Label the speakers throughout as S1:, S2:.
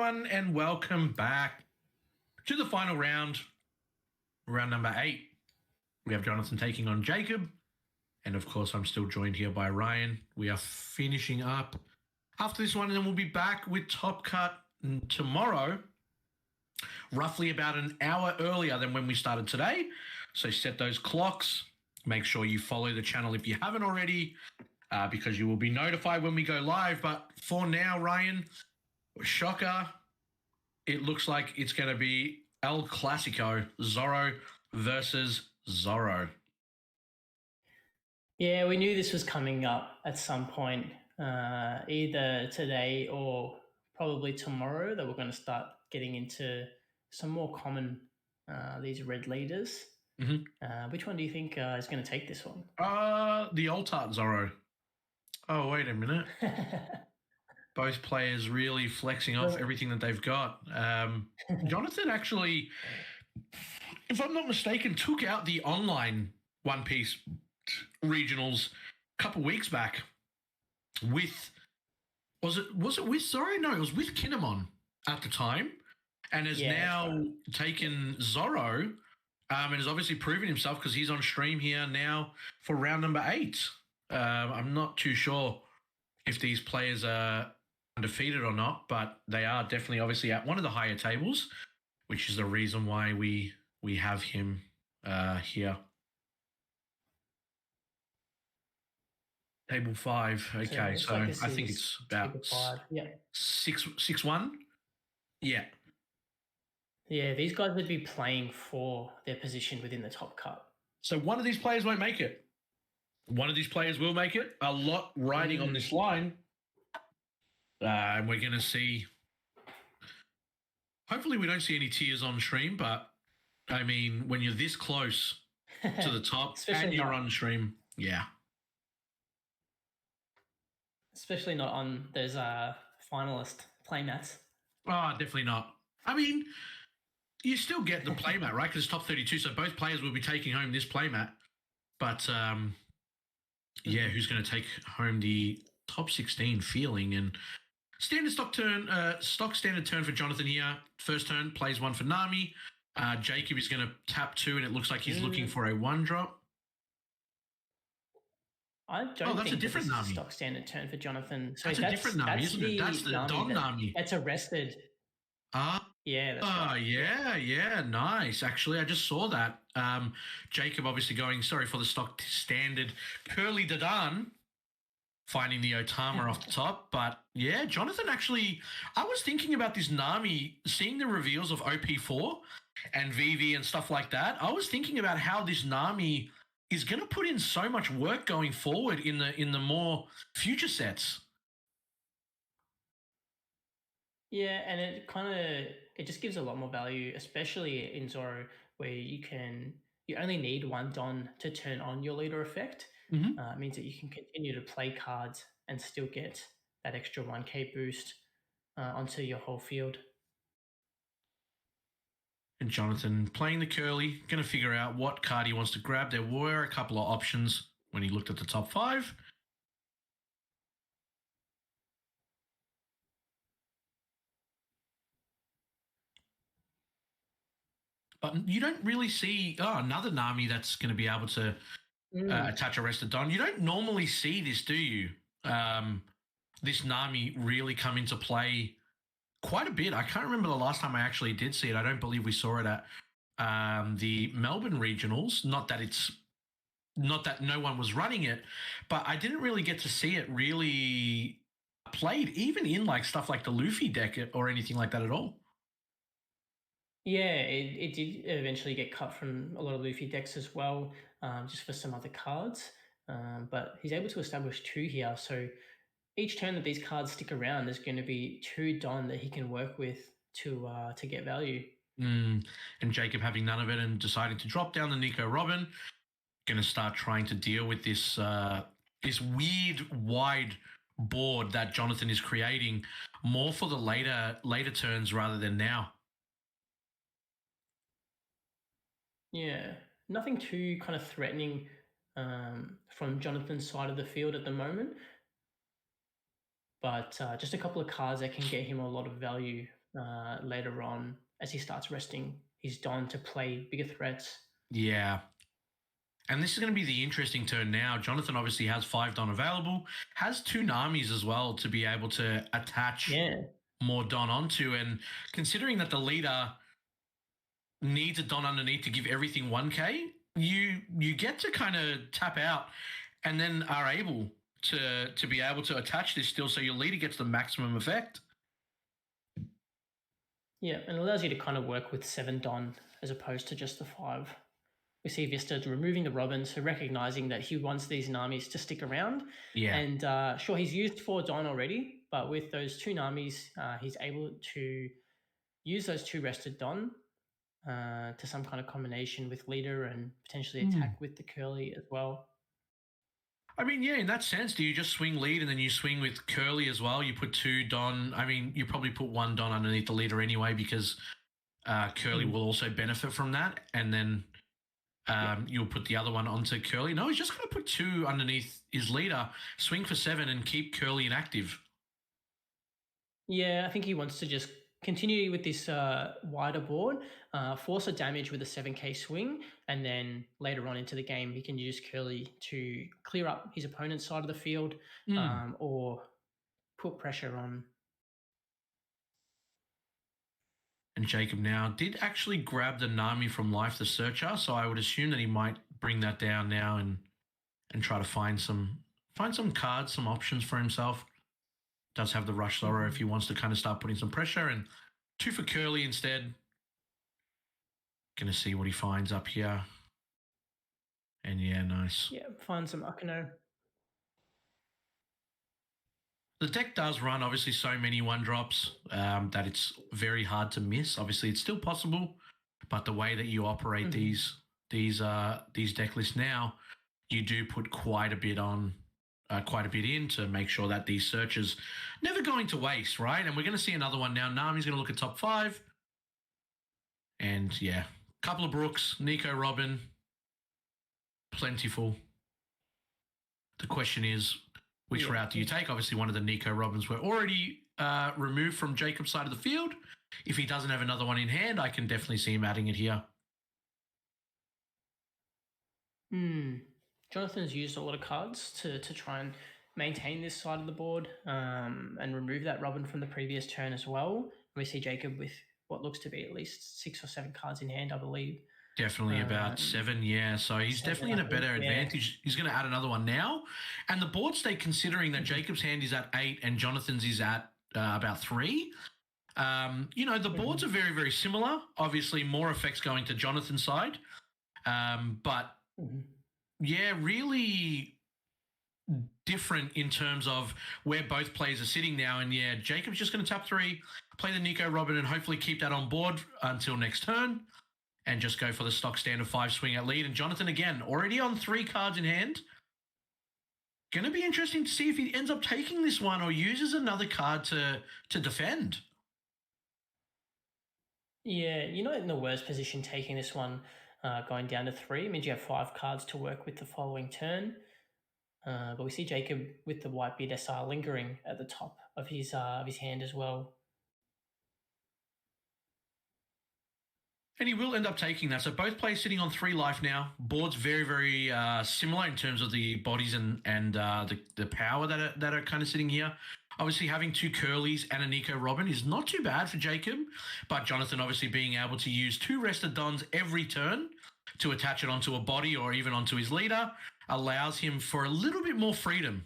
S1: everyone, and welcome back to the final round, round number 8. We have Jonathan taking on Jacob, and of course, I'm still joined here by Ryan. We are finishing up after this one, and then we'll be back with Top Cut tomorrow, roughly about an hour earlier than when we started today. So set those clocks. Make sure you follow the channel if you haven't already, because you will be notified when we go live. But for now, Ryan, shocker, it looks like it's going to be El Clasico, Zoro versus Zoro.
S2: Yeah, we knew this was coming up at some point, either today or probably tomorrow, that we're going to start getting into some more common, these red leaders.
S1: Mm-hmm.
S2: Which one do you think is going to take this one?
S1: The Altart Zoro. Oh, wait a minute. Both players really flexing off everything that they've got. Jonathan actually, if I'm not mistaken, took out the online One Piece regionals a couple weeks back with, was it with Zoro? No, it was with Kinemon at the time, and has now taken Zoro, and has obviously proven himself because he's on stream here now for round number 8. I'm not too sure if these players are undefeated or not, but they are definitely obviously at one of the higher tables, which is the reason why we have him here. Table 5. Okay, so I think it's about 6-1. Yeah.
S2: Yeah, these guys would be playing for their position within the top cut.
S1: So one of these players won't make it. One of these players will make it. A lot riding on this line. And we're going to see, hopefully we don't see any tears on stream, but I mean, when you're this close to the top and you're on stream, yeah.
S2: Especially not on those finalist playmats.
S1: Oh, definitely not. I mean, you still get the playmat, right? Because it's top 32, so both players will be taking home this playmat. But, yeah, who's going to take home the top 16 feeling? And standard stock standard turn for Jonathan here. First turn, plays 1 for Nami. Jacob is going to tap 2, and it looks like he's looking for a 1-drop.
S2: I don't think this is a stock standard turn for Jonathan. So
S1: that's a different Nami, isn't it? That's the Don Nami.
S2: That's arrested. Yeah, that's right.
S1: Yeah, nice. Actually, I just saw that. Jacob obviously going, sorry for the stock standard Curly Dadan, finding the Otama off the top. But yeah, Jonathan actually, I was thinking about this Nami, seeing the reveals of OP4 and VV and stuff like that. I was thinking about how this Nami is going to put in so much work going forward in the more future sets.
S2: Yeah, and it just gives a lot more value, especially in Zoro, where you only need 1 Don to turn on your leader effect. It means that you can continue to play cards and still get that extra 1k boost onto your whole field.
S1: And Jonathan playing the curly, going to figure out what card he wants to grab. There were a couple of options when he looked at the top 5. But you don't really see another Nami that's going to be able to attach Arrested Don. You don't normally see this, do you? This Nami really come into play quite a bit. I can't remember the last time I actually did see it. I don't believe we saw it at the Melbourne regionals. Not that no one was running it, but I didn't really get to see it really played, even in like stuff like the Luffy deck or anything like that at all.
S2: Yeah, it did eventually get cut from a lot of Luffy decks as well, just for some other cards. But he's able to establish 2 here. So each turn that these cards stick around, there's going to be 2 Don that he can work with to get value.
S1: And Jacob having none of it and deciding to drop down the Nico Robin, going to start trying to deal with this this weird wide board that Jonathan is creating more for the later turns rather than now.
S2: Yeah, nothing too kind of threatening from Jonathan's side of the field at the moment. But just a couple of cards that can get him a lot of value later on as he starts resting his Don to play bigger threats.
S1: Yeah. And this is going to be the interesting turn now. Jonathan obviously has 5 Don available, has 2 Namis as well to be able to attach more Don onto. And considering that the leader needs a Don underneath to give everything 1k, you get to kind of tap out and then are able to be able to attach this still, so your leader gets the maximum effect.
S2: Yeah, and it allows you to kind of work with 7 Don as opposed to just the 5. We see Vista removing the Robin, so recognizing that he wants these Namis to stick around.
S1: Yeah.
S2: And sure, he's used 4 Don already, but with those 2 Namis, he's able to use those 2 rested Don to some kind of combination with leader and potentially attack with the curly as well.
S1: I mean, yeah, in that sense, do you just swing lead and then you swing with curly as well? You put 2 Don. I mean, you probably put 1 Don underneath the leader anyway, because curly will also benefit from that. And then you'll put the other one onto curly. No, he's just going to put 2 underneath his leader, swing for 7 and keep curly inactive.
S2: Yeah, I think he wants to just continue with this wider board, force a damage with a 7k swing, and then later on into the game, he can use curly to clear up his opponent's side of the field or put pressure on.
S1: And Jacob now did actually grab the Nami from Life the Searcher, so I would assume that he might bring that down now and try to find some cards, some options for himself. Does have the Rush Zoro if he wants to kind of start putting some pressure, and 2 for curly instead. Gonna see what he finds up here. And yeah, nice.
S2: Yeah, find some Akano.
S1: The deck does run obviously so many 1-drops that it's very hard to miss. Obviously, it's still possible, but the way that you operate these deck lists now, you do put quite a bit in to make sure that these searches never going to waste, right? And we're going to see another one now. Nami's going to look at top 5, and yeah, couple of Brooks, Nico, Robin, plentiful. The question is, which route do you take? Obviously, one of the Nico Robins were already removed from Jacob's side of the field. If he doesn't have another one in hand, I can definitely see him adding it here.
S2: Jonathan's used a lot of cards to try and maintain this side of the board and remove that Robin from the previous turn as well. We see Jacob with what looks to be at least 6 or 7 cards in hand, I believe.
S1: Definitely about 7, yeah. So he's definitely in a better advantage. He's going to add another one now. And the board state, considering that Jacob's hand is at 8 and Jonathan's is at about 3, the boards are very, very similar. Obviously, more effects going to Jonathan's side. But, yeah, really different in terms of where both players are sitting now. And, yeah, Jacob's just going to tap 3, play the Nico Robin, and hopefully keep that on board until next turn. And just go for the stock standard 5 swing at lead. And Jonathan, again, already on 3 cards in hand. Going to be interesting to see if he ends up taking this one or uses another card to defend.
S2: Yeah, you're not in the worst position taking this one going down to 3. It means you have 5 cards to work with the following turn. But we see Jacob with the Whitebeard SR lingering at the top of his hand as well.
S1: And he will end up taking that. So both players sitting on 3 life now. Board's very, very similar in terms of the bodies and the power that are kind of sitting here. Obviously, having 2 curlies and a Nico Robin is not too bad for Jacob. But Jonathan obviously being able to use 2 rested Dons every turn to attach it onto a body or even onto his leader allows him for a little bit more freedom.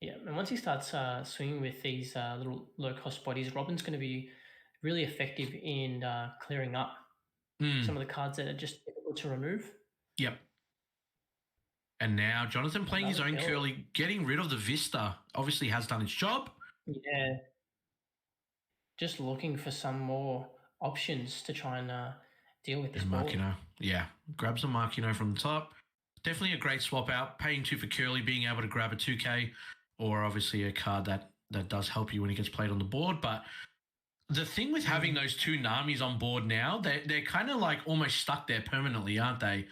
S2: Yeah, and once he starts swinging with these little low-cost bodies, Robin's going to be really effective in clearing up some of the cards that are just difficult to remove.
S1: Yep. And now Jonathan playing his own curly, getting rid of the Vista, obviously has done its job.
S2: Yeah. Just looking for some more options to try and deal with this board.
S1: Markino. Yeah, grabs a Markino from the top. Definitely a great swap out. Paying 2 for curly, being able to grab a 2K, or obviously a card that does help you when he gets played on the board. But the thing with having those 2 Namis on board now, they're kind of like almost stuck there permanently, aren't they?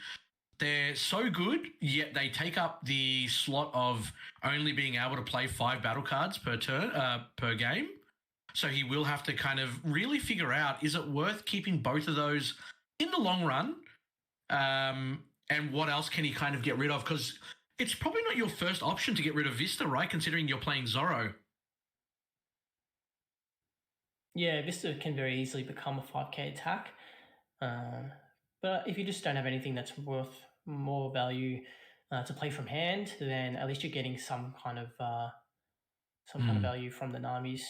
S1: they're so good, yet they take up the slot of only being able to play 5 battle cards per turn, per game. So he will have to kind of really figure out, is it worth keeping both of those in the long run? And what else can he kind of get rid of? Because it's probably not your first option to get rid of Vista, right? Considering you're playing Zoro.
S2: Yeah, Vista can very easily become a 5k attack. But if you just don't have anything that's worth more value to play from hand, then at least you're getting some kind of value from the Namis.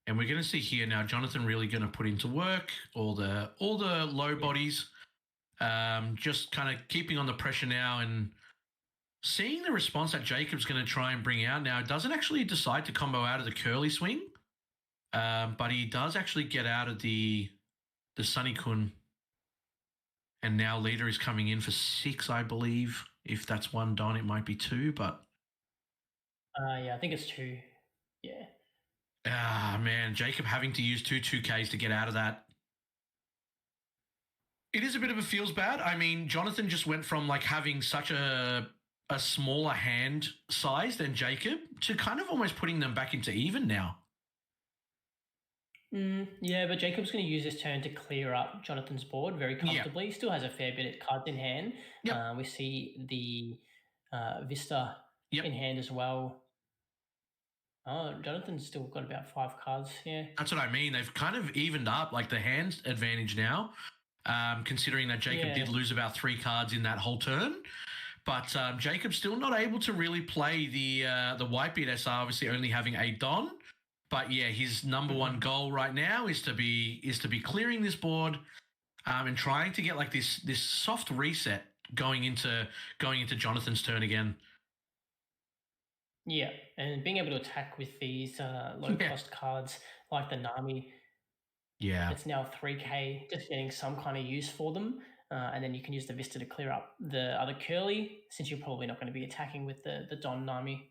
S1: And we're going to see here now, Jonathan really going to put into work all the low bodies, just kind of keeping on the pressure now and seeing the response that Jacob's going to try and bring out. Now, it doesn't actually decide to combo out of the curly swing, but he does actually get out of the Sunny-kun. And now leader is coming in for 6, I believe. If that's 1 Don, it might be 2, but...
S2: yeah, I think it's 2. Yeah.
S1: Ah, man, Jacob having to use 2 2Ks to get out of that. It is a bit of a feels bad. I mean, Jonathan just went from like having such a smaller hand size than Jacob to kind of almost putting them back into even now.
S2: Yeah, but Jacob's going to use this turn to clear up Jonathan's board very comfortably. He still has a fair bit of cards in hand. Yep. We see the Vista in hand as well. Oh, Jonathan's still got about 5 cards here.
S1: That's what I mean. They've kind of evened up like the hand advantage now, considering that Jacob did lose about 3 cards in that whole turn. But Jacob's still not able to really play the Whitebeard SR, obviously only having a Don. But yeah, his number one goal right now is to be clearing this board and trying to get like this soft reset going into Jonathan's turn again.
S2: Yeah, and being able to attack with these low-cost cards like the Nami.
S1: Yeah.
S2: It's now 3k, just getting some kind of use for them. And then you can use the Vista to clear up the other curly, since you're probably not going to be attacking with the Don Nami.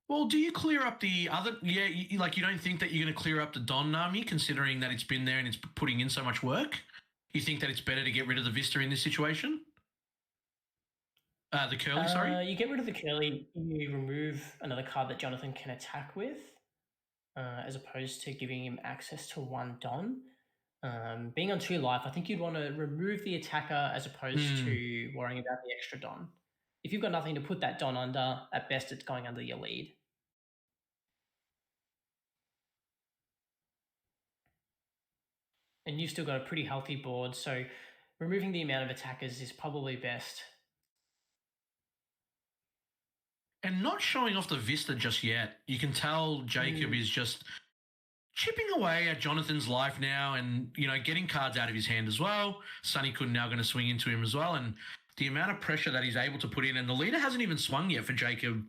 S1: Well, do you clear up the other... Yeah, you don't think that you're going to clear up the Don Nami, considering that it's been there and it's putting in so much work? You think that it's better to get rid of the Vista in this situation? The curly, sorry?
S2: You get rid of the curly, you remove another card that Jonathan can attack with, as opposed to giving him access to 1 Don. Being on 2 life, I think you'd want to remove the attacker as opposed to worrying about the extra Don. If you've got nothing to put that Don under, at best it's going under your lead. And you've still got a pretty healthy board, so removing the amount of attackers is probably best.
S1: And not showing off the Vista just yet. You can tell Jacob is just chipping away at Jonathan's life now and, getting cards out of his hand as well. Sunny-kun now going to swing into him as well. And the amount of pressure that he's able to put in, and the leader hasn't even swung yet for Jacob.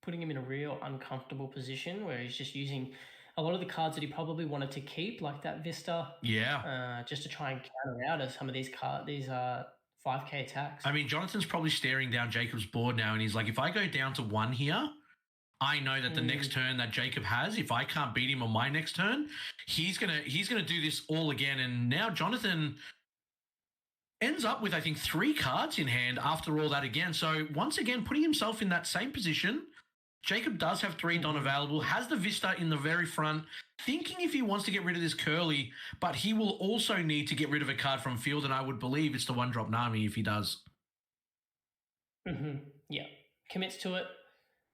S2: Putting him in a real uncomfortable position where he's just using a lot of the cards that he probably wanted to keep, like that Vista.
S1: Yeah.
S2: Just to try and counter out of some of these 5k attacks.
S1: I mean, Jonathan's probably staring down Jacob's board now, and he's like, if I go down to 1 here, I know that the next turn that Jacob has, if I can't beat him on my next turn, he's gonna do this all again. And now Jonathan ends up with, I think, 3 cards in hand after all that again. So once again, putting himself in that same position. Jacob does have 3 Don available, has the Vista in the very front, thinking if he wants to get rid of this curly, but he will also need to get rid of a card from field, and I would believe it's the 1-drop Nami if he does.
S2: Yeah, commits to it.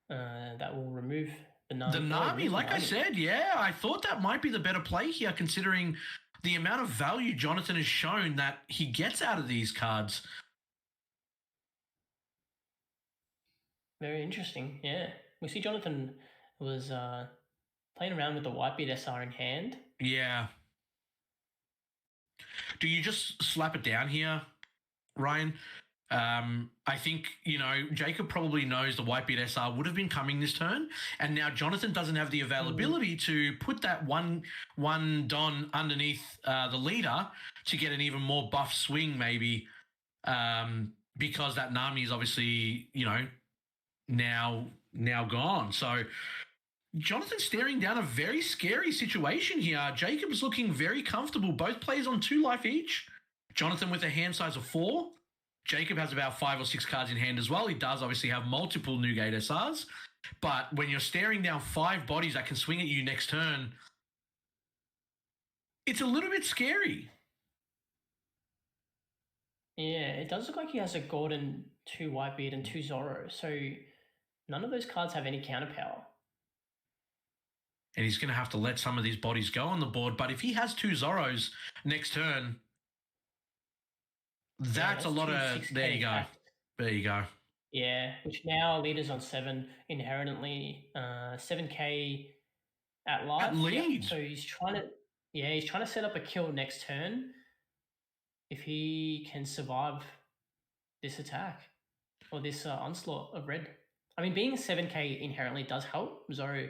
S2: That will remove the Nami.
S1: The Nami, like I said, yeah, I thought that might be the better play here, considering the amount of value Jonathan has shown that he gets out of these cards.
S2: Very interesting, yeah. We see Jonathan was playing around with the Whitebeard SR in hand.
S1: Yeah. Do you just slap it down here, Ryan? I think, Jacob probably knows the Whitebeard SR would have been coming this turn, and now Jonathan doesn't have the availability to put that one Don underneath the leader to get an even more buff swing, maybe, because that Nami is obviously, now gone. So Jonathan's staring down a very scary situation here. Jacob's looking very comfortable. Both players on 2 life each. Jonathan with a hand size of 4. Jacob has about 5 or 6 cards in hand as well. He does obviously have multiple Newgate SRs. But when you're staring down 5 bodies that can swing at you next turn, it's a little bit scary.
S2: Yeah, it does look like he has a Gordon, 2 Whitebeard, and 2 Zoro. So none of those cards have any counter power.
S1: And he's going to have to let some of these bodies go on the board. But if he has 2 Zoros next turn, that's a lot of... There you go. There you go.
S2: Yeah, which now leaders on 7 inherently 7k at life.
S1: At lead.
S2: Yep. So he's trying to set up a kill next turn if he can survive this attack or this onslaught of red. I mean, being 7k inherently does help. Zoro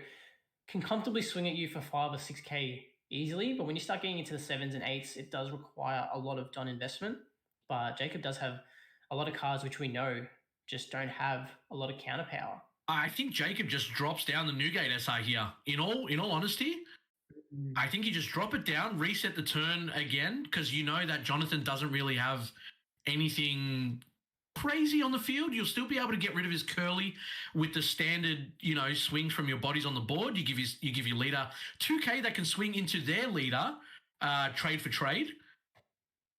S2: can comfortably swing at you for 5 or 6k easily, but when you start getting into the 7s and 8s, it does require a lot of Don investment. But Jacob does have a lot of cards which we know just don't have a lot of counter power.
S1: I think Jacob just drops down the Newgate SR here. In all honesty, I think you just drop it down, reset the turn again, because you know that Jonathan doesn't really have anything crazy on the field. You'll still be able to get rid of his curly with the standard, swings from your bodies on the board. You give your leader 2k that can swing into their leader, trade for trade.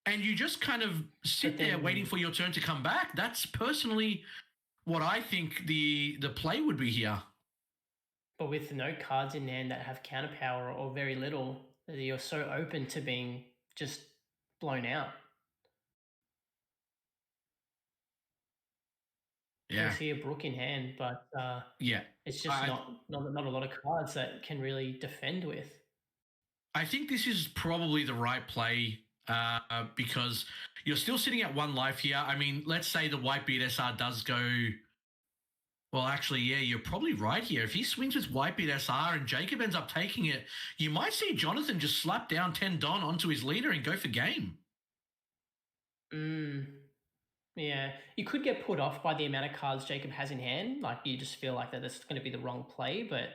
S1: And you just kind of sit there waiting for your turn to come back. That's personally what I think the play would be here.
S2: But with no cards in hand that have counter power or very little, you're so open to being just blown out.
S1: Yeah.
S2: I see a Brook in hand, but it's just not a lot of cards that can really defend with.
S1: I think this is probably the right play because you're still sitting at 1 life here. I mean, let's say the Whitebeard SR does go... Well, actually, yeah, you're probably right here. If he swings with Whitebeard SR and Jacob ends up taking it, you might see Jonathan just slap down 10 Don onto his leader and go for game.
S2: Yeah, you could get put off by the amount of cards Jacob has in hand. Like, you just feel like that's going to be the wrong play, but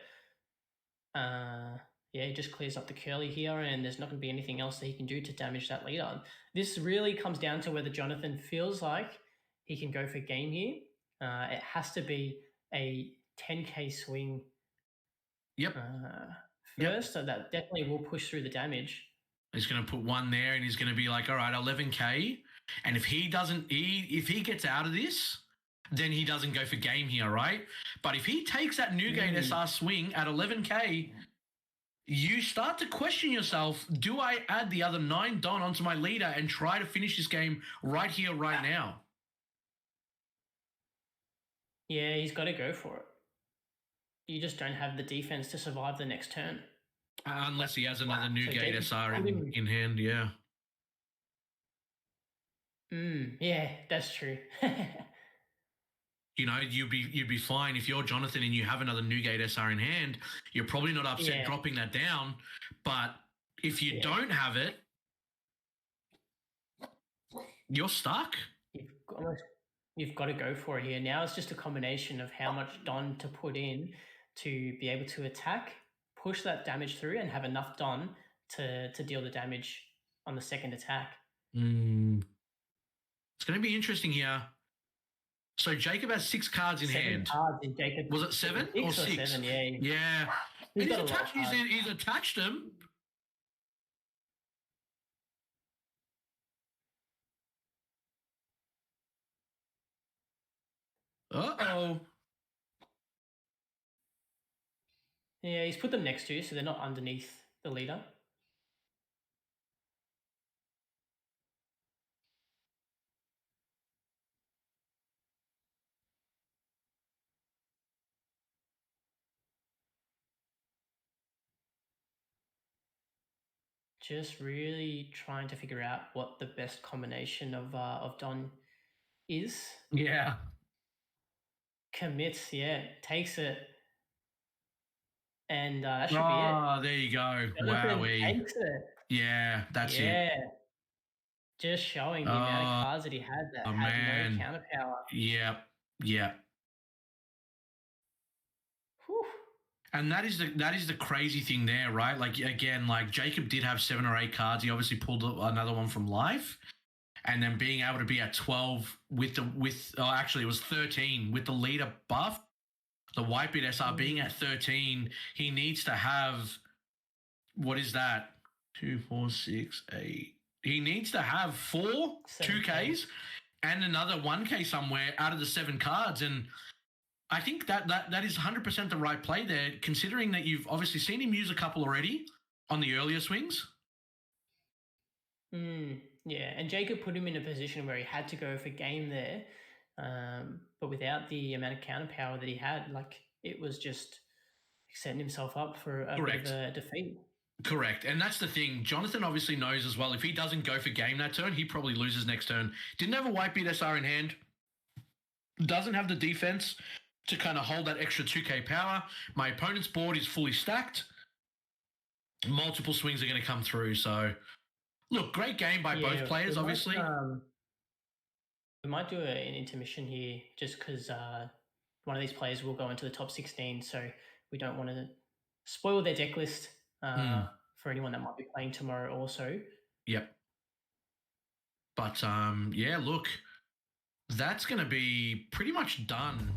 S2: yeah, he just clears up the curly here, and there's not going to be anything else that he can do to damage that leader. This really comes down to whether Jonathan feels like he can go for game here. It has to be a 10k swing first, so that definitely will push through the damage.
S1: He's going to put 1 there, and he's going to be like, all right, 11k. And if he gets out of this, then he doesn't go for game here, right? But if he takes that Newgate SR swing at 11k, you start to question yourself, do I add the other 9 Don onto my leader and try to finish this game right here, right now?
S2: Yeah, he's got to go for it. You just don't have the defense to survive the next turn.
S1: Unless he has another Newgate SR in hand, yeah.
S2: Yeah, that's true.
S1: You'd be fine if you're Jonathan and you have another Newgate SR in hand. You're probably not upset dropping that down. But if you don't have it, you're stuck.
S2: You've got to go for it here. Now it's just a combination of how much Don to put in to be able to attack, push that damage through, and have enough Don to deal the damage on the second attack.
S1: It's going to be interesting here. So Jacob has 6 cards in hand.
S2: Cards in Jacob.
S1: Was it 7 or 6?
S2: 7, yeah.
S1: Yeah. He's attached them. Uh-oh.
S2: Yeah, he's put them next to you, so they're not underneath the leader. Just really trying to figure out what the best combination of Don is.
S1: Yeah.
S2: Commits, takes it. And that should be it.
S1: Oh, there you go. Wowee.
S2: Takes it.
S1: Yeah, that's it.
S2: Yeah. Just showing the amount of cards that he had that had no counter power.
S1: Yep.
S2: Whew.
S1: And that is the crazy thing there, right? Like again, like Jacob did have 7 or 8 cards. He obviously pulled another one from life, and then being able to be at 12 actually it was 13 with the leader buff, the Whitebeard SR being at 13. He needs to have, what is that? 2, 4, 6, 8. He needs to have 4 2Ks and another 1K somewhere out of the 7 cards. And I think that is 100% the right play there, considering that you've obviously seen him use a couple already on the earlier swings.
S2: Yeah, and Jacob put him in a position where he had to go for game there, but without the amount of counter power that he had, like it was just setting himself up for a bit of a defeat.
S1: Correct. And that's the thing. Jonathan obviously knows as well, if he doesn't go for game that turn, he probably loses next turn. Didn't have a Whitebeard SR in hand. Doesn't have the defense to kind of hold that extra 2K power. My opponent's board is fully stacked. Multiple swings are going to come through. So, look, great game by both players, obviously.
S2: We might do an intermission here just because one of these players will go into the top 16. So we don't want to spoil their deck list for anyone that might be playing tomorrow also.
S1: Yep. But, yeah, look, that's going to be pretty much done.